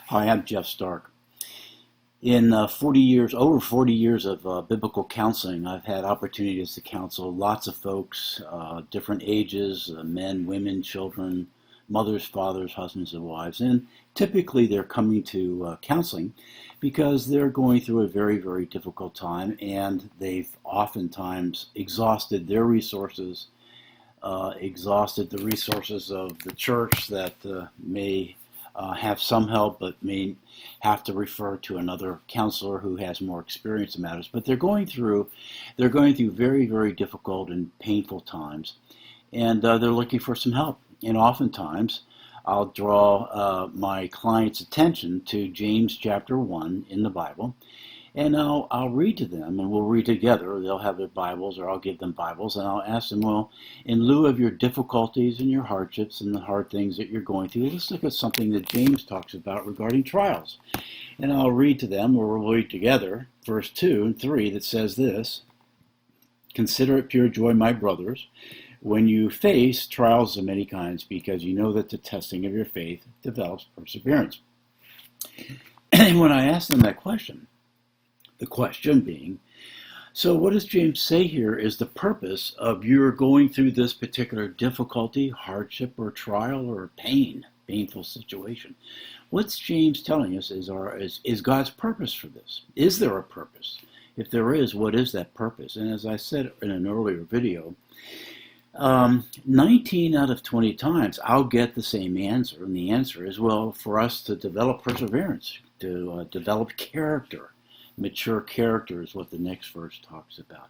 Hi, I'm Jeff Stark. In 40 years, over 40 years of biblical counseling, I've had opportunities to counsel lots of folks, different ages, men, women, children, mothers, fathers, husbands, and wives. And typically they're coming to counseling because they're going through a very, very difficult time and they've oftentimes exhausted their resources, exhausted the resources of the church that may have some help, but may have to refer to another counselor who has more experience in matters. But they're going through very, very difficult and painful times, and they're looking for some help. And oftentimes, I'll draw my client's attention to James chapter 1 in the Bible, and I'll read to them, and we'll read together. They'll have their Bibles, or I'll give them Bibles, and I'll ask them, well, in lieu of your difficulties and your hardships and the hard things that you're going through, let's look at something that James talks about regarding trials. And I'll read to them, or we'll read together, verse 2 and 3 that says this: Consider it pure joy, my brothers, when you face trials of many kinds, because you know that the testing of your faith develops perseverance. And when I ask them that question, the question being, so what does James say here is the purpose of your going through this particular difficulty, hardship, or trial, or painful situation? What's James telling us is God's purpose for this? Is there a purpose? If there is, what is that purpose? And as I said in an earlier video, 19 out of 20 times I'll get the same answer, and the answer is, well, for us to develop perseverance, to develop character. Mature character is what the next verse talks about.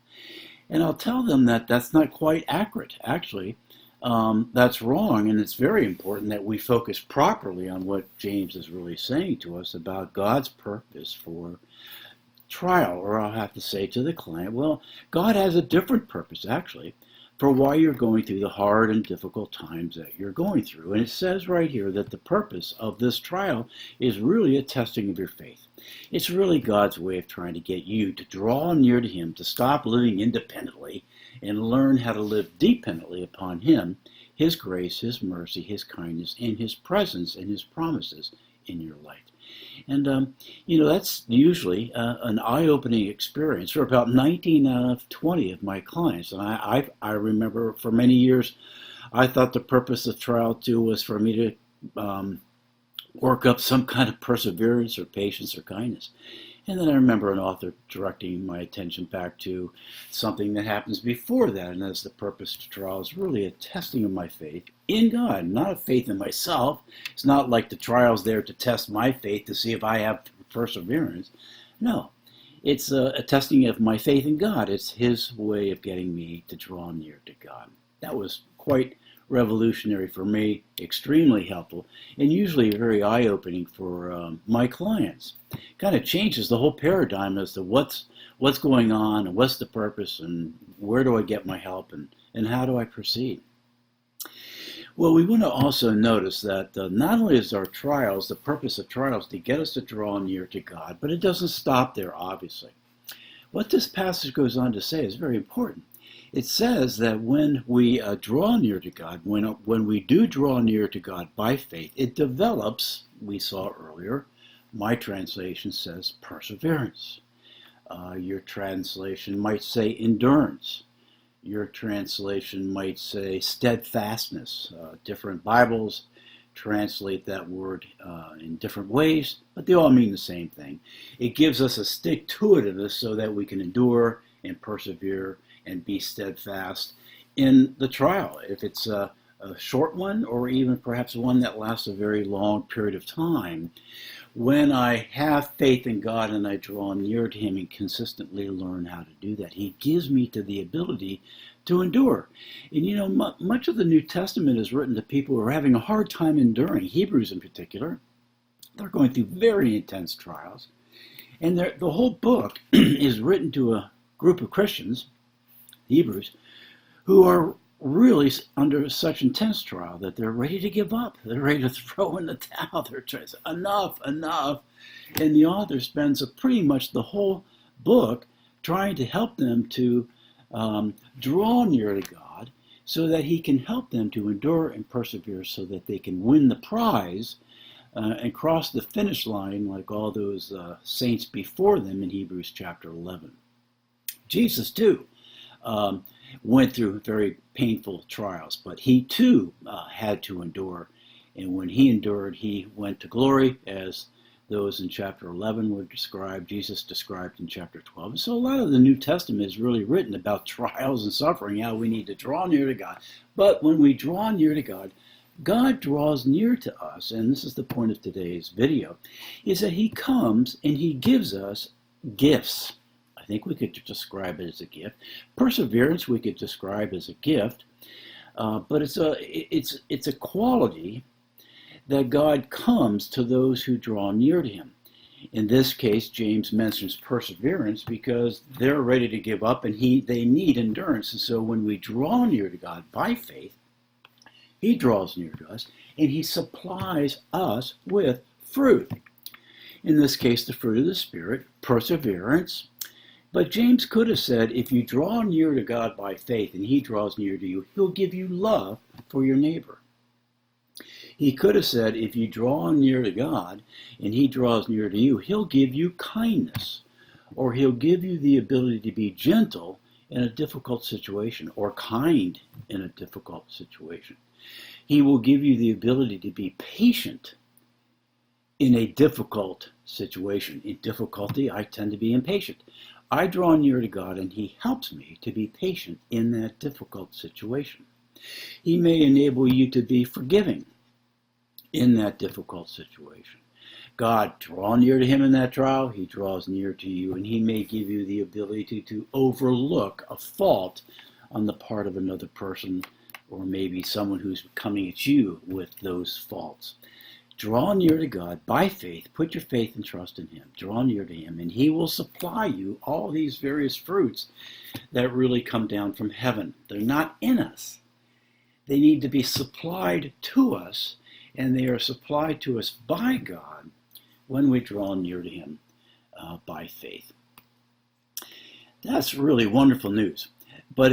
And I'll tell them that that's not quite accurate. Actually, that's wrong, and it's very important that we focus properly on what James is really saying to us about God's purpose for trial. Or I'll have to say to the client, well, God has a different purpose, actually, for why you're going through the hard and difficult times that you're going through. And it says right here that the purpose of this trial is really a testing of your faith. It's really God's way of trying to get you to draw near to Him, to stop living independently and learn how to live dependently upon Him, His grace, His mercy, His kindness, and His presence and His promises in your life. And, that's usually an eye-opening experience for about 19 out of 20 of my clients. And I remember for many years, I thought the purpose of trial too was for me to work up some kind of perseverance or patience or kindness. And then I remember an author directing my attention back to something that happens before that, and that's the purpose of trial is really a testing of my faith in God, not a faith in myself. It's not like the trial's there to test my faith to see if I have perseverance. No, it's a testing of my faith in God. It's His way of getting me to draw near to God. That was quite revolutionary for me, extremely helpful, and usually very eye-opening for my clients. Kind of changes the whole paradigm as to what's going on and what's the purpose and where do I get my help and how do I proceed. Well, we want to also notice that not only is our trials, the purpose of trials to get us to draw near to God, but it doesn't stop there, obviously. What this passage goes on to say is very important. It says that when we draw near to God, when we do draw near to God by faith, it develops, we saw earlier, my translation says perseverance. Your translation might say endurance. Your translation might say steadfastness. Different Bibles translate that word in different ways, but they all mean the same thing. It gives us a stick-to-itiveness so that we can endure and persevere and be steadfast in the trial. If it's a short one or even perhaps one that lasts a very long period of time, when I have faith in God and I draw near to Him and consistently learn how to do that, He gives me the ability to endure. And much of the New Testament is written to people who are having a hard time enduring, Hebrews in particular. They're going through very intense trials. And the whole book is written to a group of Christians, Hebrews, who are really under such intense trial that they're ready to give up. They're ready to throw in the towel. They're trying to say, enough. And the author spends pretty much the whole book trying to help them to draw near to God so that He can help them to endure and persevere so that they can win the prize and crossed the finish line like all those saints before them in Hebrews chapter 11. Jesus, too, went through very painful trials, but he, too, had to endure. And when he endured, he went to glory, as those in chapter 11 were described, Jesus described in chapter 12. And so a lot of the New Testament is really written about trials and suffering, how we need to draw near to God. But when we draw near to God, God draws near to us, and this is the point of today's video, is that he comes and he gives us gifts. I think we could describe it as a gift. Perseverance we could describe as a gift, but it's a quality that God comes to those who draw near to him. In this case, James mentions perseverance because they're ready to give up and they need endurance. And so when we draw near to God by faith, he draws near to us and he supplies us with fruit. In this case, the fruit of the Spirit, perseverance. But James could have said, if you draw near to God by faith and he draws near to you, he'll give you love for your neighbor. He could have said, if you draw near to God and he draws near to you, he'll give you kindness, or he'll give you the ability to be gentle in a difficult situation, or kind in a difficult situation. He will give you the ability to be patient in a difficult situation. In difficulty, I tend to be impatient. I draw near to God and he helps me to be patient in that difficult situation. He may enable you to be forgiving in that difficult situation. God, draw near to him in that trial, he draws near to you, and he may give you the ability to overlook a fault on the part of another person, or maybe someone who's coming at you with those faults. Draw near to God by faith. Put your faith and trust in him. Draw near to him, and he will supply you all these various fruits that really come down from heaven. They're not in us. They need to be supplied to us, and they are supplied to us by God when we draw near to him by faith. That's really wonderful news. But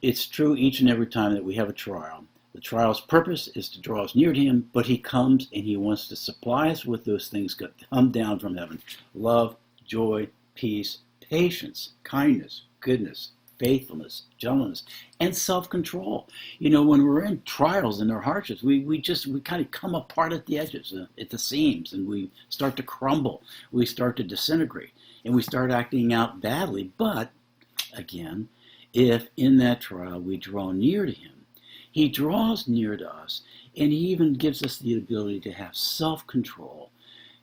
it's true each and every time that we have a trial. The trial's purpose is to draw us near to him, but he comes and he wants to supply us with those things that come down from heaven. Love, joy, peace, patience, kindness, goodness, faithfulness, gentleness, and self-control. You know, when we're in trials and our hardships, we kind of come apart at the edges, at the seams, and we start to crumble. We start to disintegrate, and we start acting out badly. But, again, if in that trial we draw near to him, he draws near to us, and he even gives us the ability to have self-control,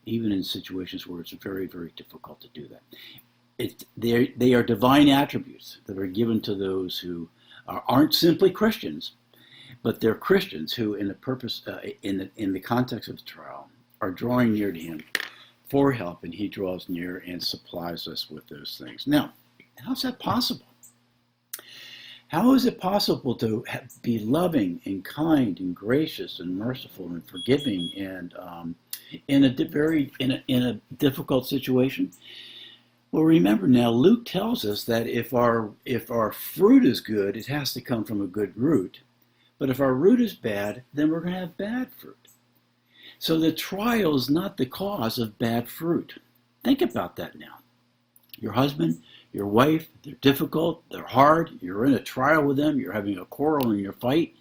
even in situations where it's very, very difficult to do that. They are divine attributes that are given to those who aren't simply Christians, but they're Christians who, in the context of the trial, are drawing near to him for help, and he draws near and supplies us with those things. Now, how's that possible? How is it possible to be loving and kind and gracious and merciful and forgiving and in a difficult situation? Well, remember now, Luke tells us that if our fruit is good, it has to come from a good root. But if our root is bad, then we're going to have bad fruit. So the trial is not the cause of bad fruit. Think about that now. Your husband, your wife, they're difficult, they're hard, you're in a trial with them, you're having a quarrel in your fight,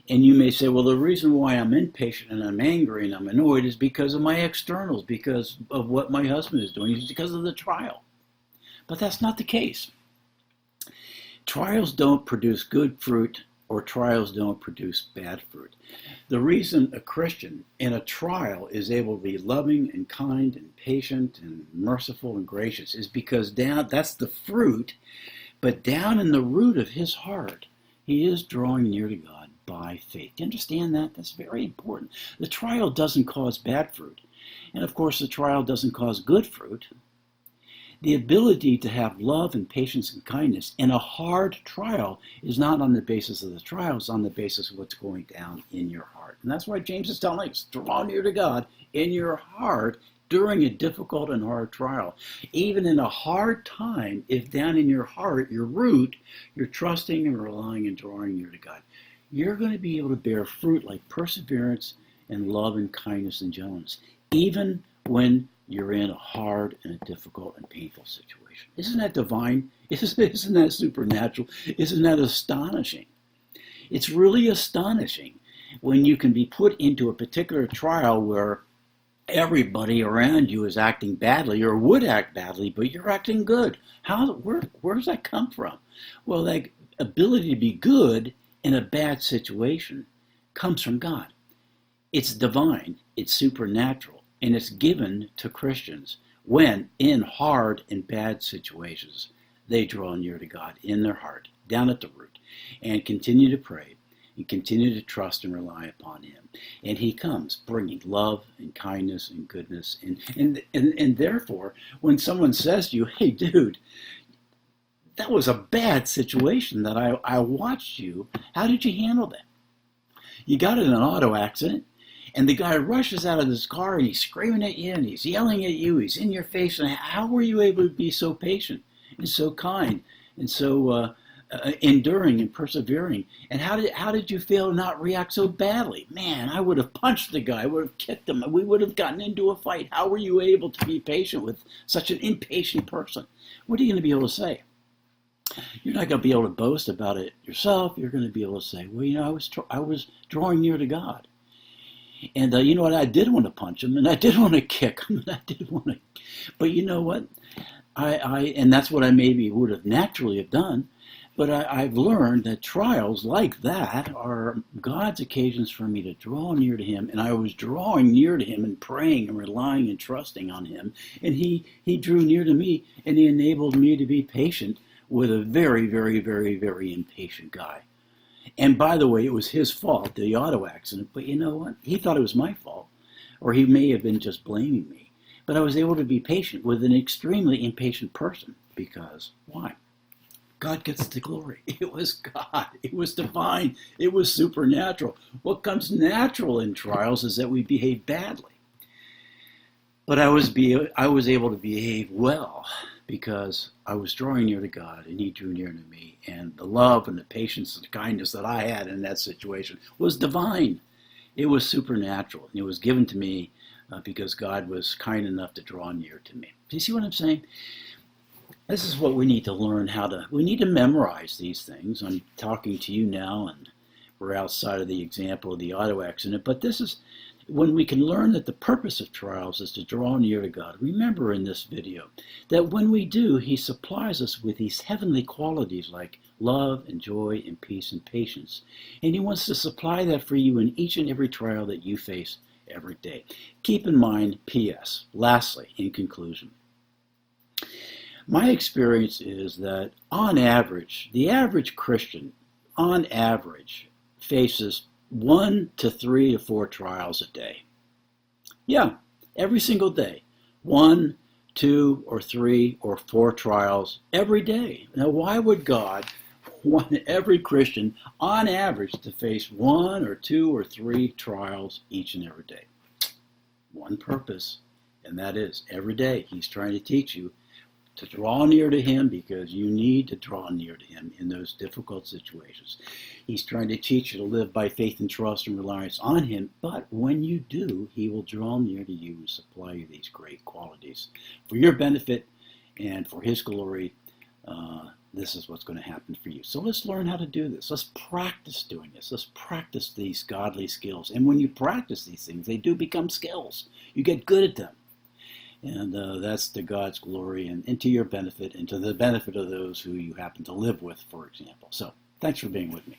and you may say, well, the reason why I'm impatient and I'm angry and I'm annoyed is because of my externals, because of what my husband is doing, it's because of the trial. But that's not the case. Trials don't produce good fruit, or trials don't produce bad fruit. The reason a Christian in a trial is able to be loving and kind and patient and merciful and gracious is because that's the fruit, but down in the root of his heart, he is drawing near to God by faith. Do you understand that? That's very important. The trial doesn't cause bad fruit. And of course, the trial doesn't cause good fruit. The ability to have love and patience and kindness in a hard trial is not on the basis of the trial, it's on the basis of what's going down in your heart. And that's why James is telling us, draw near to God in your heart during a difficult and hard trial. Even in a hard time, if down in your heart, your root, you're trusting and relying and drawing near to God, you're going to be able to bear fruit like perseverance and love and kindness and gentleness, even when you're in a hard and a difficult and painful situation. Isn't that divine? Isn't that supernatural? Isn't that astonishing? It's really astonishing when you can be put into a particular trial where everybody around you is acting badly or would act badly, but you're acting good. Where does that come from? Well, that ability to be good in a bad situation comes from God. It's divine, it's supernatural, and it's given to Christians when in hard and bad situations they draw near to God in their heart, down at the root, and continue to pray and continue to trust and rely upon him. And he comes bringing love and kindness and goodness. And therefore, when someone says to you, hey, dude, that was a bad situation that I watched you, how did you handle that? You got in an auto accident, and the guy rushes out of his car, and he's screaming at you, and he's yelling at you, he's in your face, and how were you able to be so patient and so kind and so enduring and persevering? And how did you fail to not react so badly? Man, I would have punched the guy, I would have kicked him, we would have gotten into a fight. How were you able to be patient with such an impatient person? What are you going to be able to say? You're not going to be able to boast about it yourself. You're going to be able to say, well, I was drawing near to God. And you know what? I did want to punch him, and I did want to kick him, and I did want to. But you know what? And that's what I maybe would have naturally have done. But I've learned that trials like that are God's occasions for me to draw near to him. And I was drawing near to him and praying and relying and trusting on him. And he drew near to me, and he enabled me to be patient with a very, very, very, very impatient guy. And by the way, it was his fault, the auto accident. But you know what? He thought it was my fault. Or he may have been just blaming me. But I was able to be patient with an extremely impatient person. Because, why? God gets the glory. It was God. It was divine. It was supernatural. What comes natural in trials is that we behave badly. But I was able to behave well because I was drawing near to God, and he drew near to me. And the love and the patience and the kindness that I had in that situation was divine. It was supernatural. And it was given to me because God was kind enough to draw near to me. Do you see what I'm saying? This is what we need to learn we need to memorize these things. I'm talking to you now, and we're outside of the example of the auto accident, but this is when we can learn that the purpose of trials is to draw near to God. Remember in this video that when we do, he supplies us with these heavenly qualities like love and joy and peace and patience. And he wants to supply that for you in each and every trial that you face every day. Keep in mind, P.S., lastly, in conclusion, my experience is that on average, the average Christian, on average, faces 1 to 3 to 4 trials a day. Yeah, every single day. 1, 2, or 3 or 4 trials every day. Now, why would God want every Christian, on average, to face 1 or 2 or 3 trials each and every day? One purpose, and that is every day he's trying to teach you to draw near to him because you need to draw near to him in those difficult situations. He's trying to teach you to live by faith and trust and reliance on him, but when you do, he will draw near to you and supply you these great qualities. For your benefit and for his glory, this is what's going to happen for you. So let's learn how to do this. Let's practice doing this. Let's practice these godly skills. And when you practice these things, they do become skills. You get good at them. And that's to God's glory and to your benefit and to the benefit of those who you happen to live with, for example. So thanks for being with me.